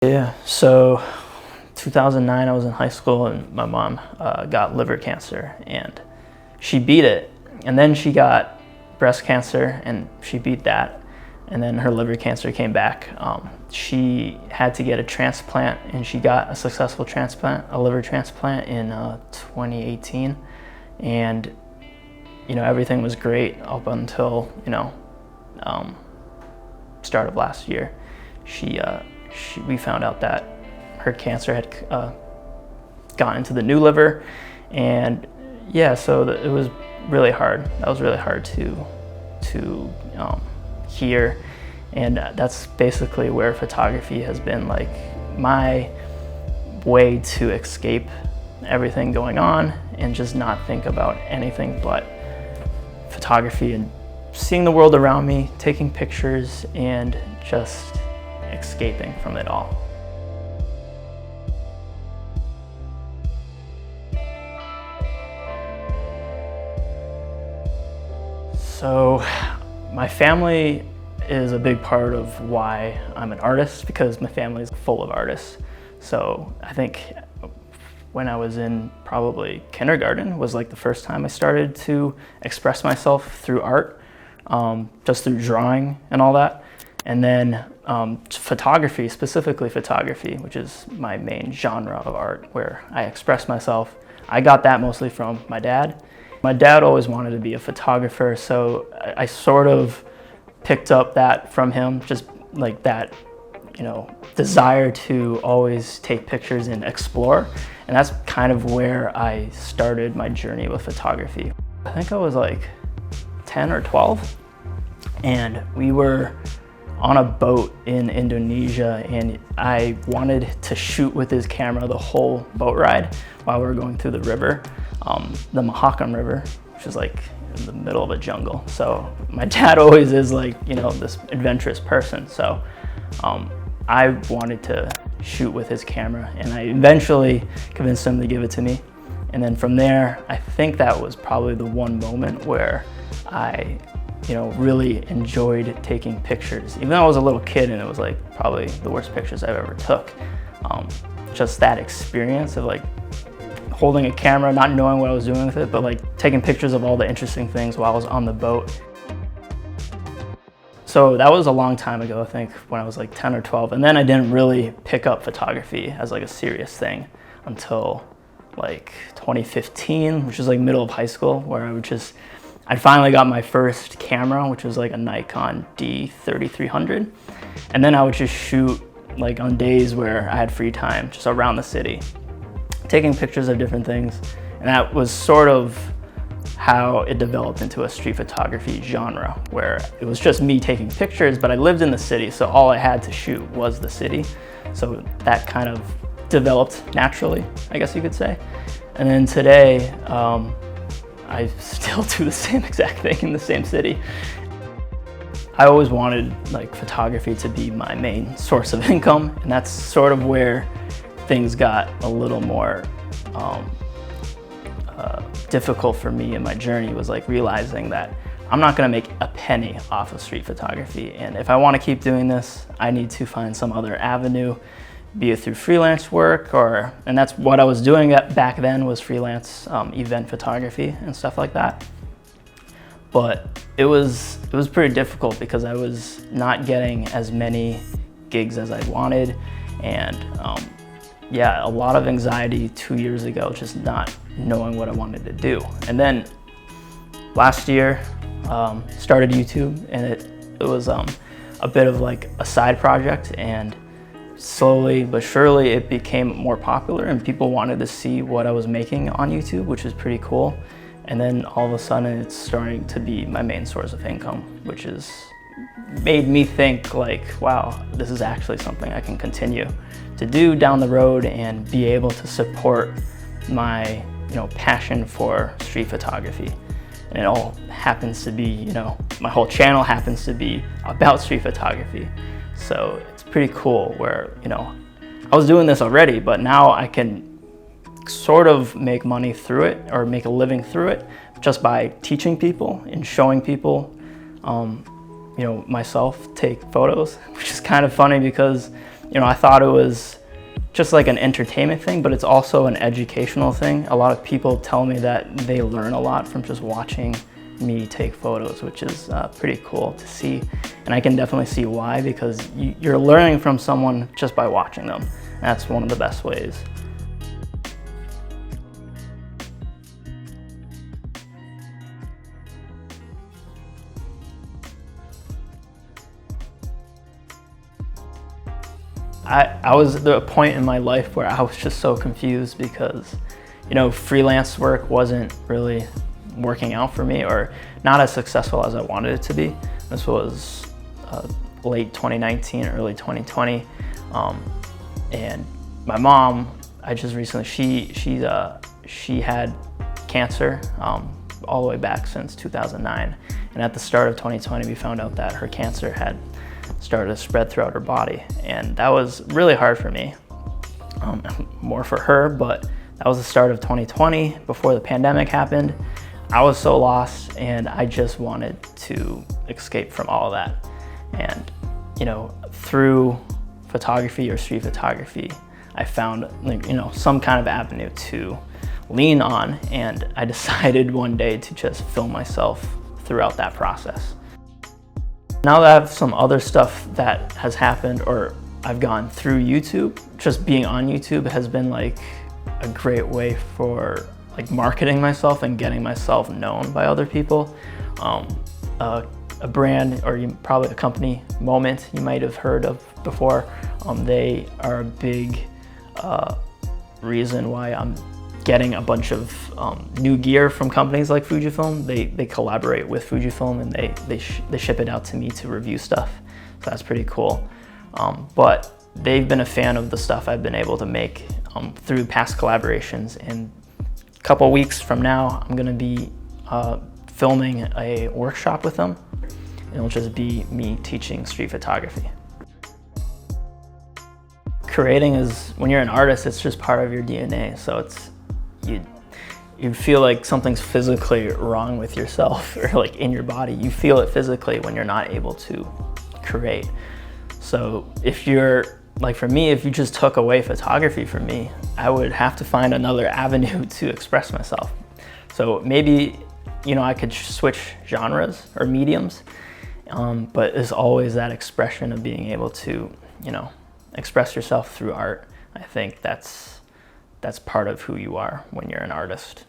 Yeah, so 2009 I was in high school and my mom got liver cancer and she beat it, and then she got breast cancer and she beat that, and then her liver cancer came back. She had to get a transplant and she got a successful transplant, a liver transplant in 2018, and everything was great up until start of last year. We found out that her cancer had gotten into the new liver, and yeah, so it was really hard. That was really hard to hear, and that's basically where photography has been like my way to escape everything going on and just not think about anything but photography and seeing the world around me, taking pictures, and just escaping from it all. So my family is a big part of why I'm an artist, because my family is full of artists. So I think when I was in probably kindergarten was like the first time I started to express myself through art, just through drawing and all that. And then photography, specifically photography, which is my main genre of art where I express myself. I got that mostly from my dad. My dad always wanted to be a photographer, so I sort of picked up that from him, just like that, desire to always take pictures and explore. And that's kind of where I started my journey with photography. I think I was like 10 or 12, and we were on a boat in Indonesia, and I wanted to shoot with his camera the whole boat ride while we were going through the river, the Mahakam River, which is like in the middle of a jungle. So my dad always is like, this adventurous person. So I wanted to shoot with his camera, and I eventually convinced him to give it to me. And then from there, I think that was probably the one moment where I really enjoyed taking pictures. Even though I was a little kid and it was like probably the worst pictures I've ever took. Just that experience of like holding a camera, not knowing what I was doing with it, but like taking pictures of all the interesting things while I was on the boat. So that was a long time ago, I think, when I was like 10 or 12. And then I didn't really pick up photography as like a serious thing until like 2015, which was like middle of high school, where I finally got my first camera, which was like a Nikon D3300. And then I would just shoot like on days where I had free time, just around the city, taking pictures of different things. And that was sort of how it developed into a street photography genre, where it was just me taking pictures, but I lived in the city, so all I had to shoot was the city. So that kind of developed naturally, I guess you could say. And then today, I still do the same exact thing in the same city. I always wanted like photography to be my main source of income, and that's sort of where things got a little more difficult for me in my journey, was like realizing that I'm not gonna make a penny off of street photography, and if I wanna keep doing this, I need to find some other avenue, be it through freelance work, and that's what I was doing back then, was freelance event photography and stuff like that. But it was pretty difficult because I was not getting as many gigs as I wanted, and yeah, a lot of anxiety 2 years ago, just not knowing what I wanted to do. And then last year, started YouTube, and it was a bit of like a side project, and slowly but surely it became more popular and people wanted to see what I was making on YouTube, which is pretty cool. And then all of a sudden it's starting to be my main source of income, which has made me think like, wow, this is actually something I can continue to do down the road and be able to support my passion for street photography. And it all happens to be, my whole channel happens to be about street photography. So it's pretty cool where, I was doing this already, but now I can sort of make money through it, or make a living through it, just by teaching people and showing people, myself take photos, which is kind of funny because I thought it was just like an entertainment thing, but it's also an educational thing. A lot of people tell me that they learn a lot from just watching me take photos, which is pretty cool to see. And I can definitely see why, because you're learning from someone just by watching them. And that's one of the best ways. I was at a point in my life where I was just so confused because, freelance work wasn't really working out for me, or not as successful as I wanted it to be. This was late 2019, early 2020. And my mom, I just recently, she had cancer all the way back since 2009. And at the start of 2020, we found out that her cancer had started to spread throughout her body. And that was really hard for me, more for her, but that was the start of 2020, before the pandemic happened. I was so lost, and I just wanted to escape from all of that. And, through photography or street photography, I found, some kind of avenue to lean on, and I decided one day to just film myself throughout that process. Now that I have some other stuff that has happened, or I've gone through YouTube, just being on YouTube has been like a great way for marketing myself and getting myself known by other people. A brand, or probably a company, Moment, you might have heard of before. They are a big reason why I'm getting a bunch of new gear from companies like Fujifilm. They collaborate with Fujifilm, and they ship it out to me to review stuff. So that's pretty cool. But they've been a fan of the stuff I've been able to make through past collaborations. And a couple weeks from now, I'm gonna be filming a workshop with them. It'll just be me teaching street photography. Creating is, when you're an artist, it's just part of your DNA. So you feel like something's physically wrong with yourself, or in your body. You feel it physically when you're not able to create. So if you're, for me, if you just took away photography from me, I would have to find another avenue to express myself. So maybe, I could switch genres or mediums, but there's always that expression of being able to, express yourself through art. I think that's part of who you are when you're an artist.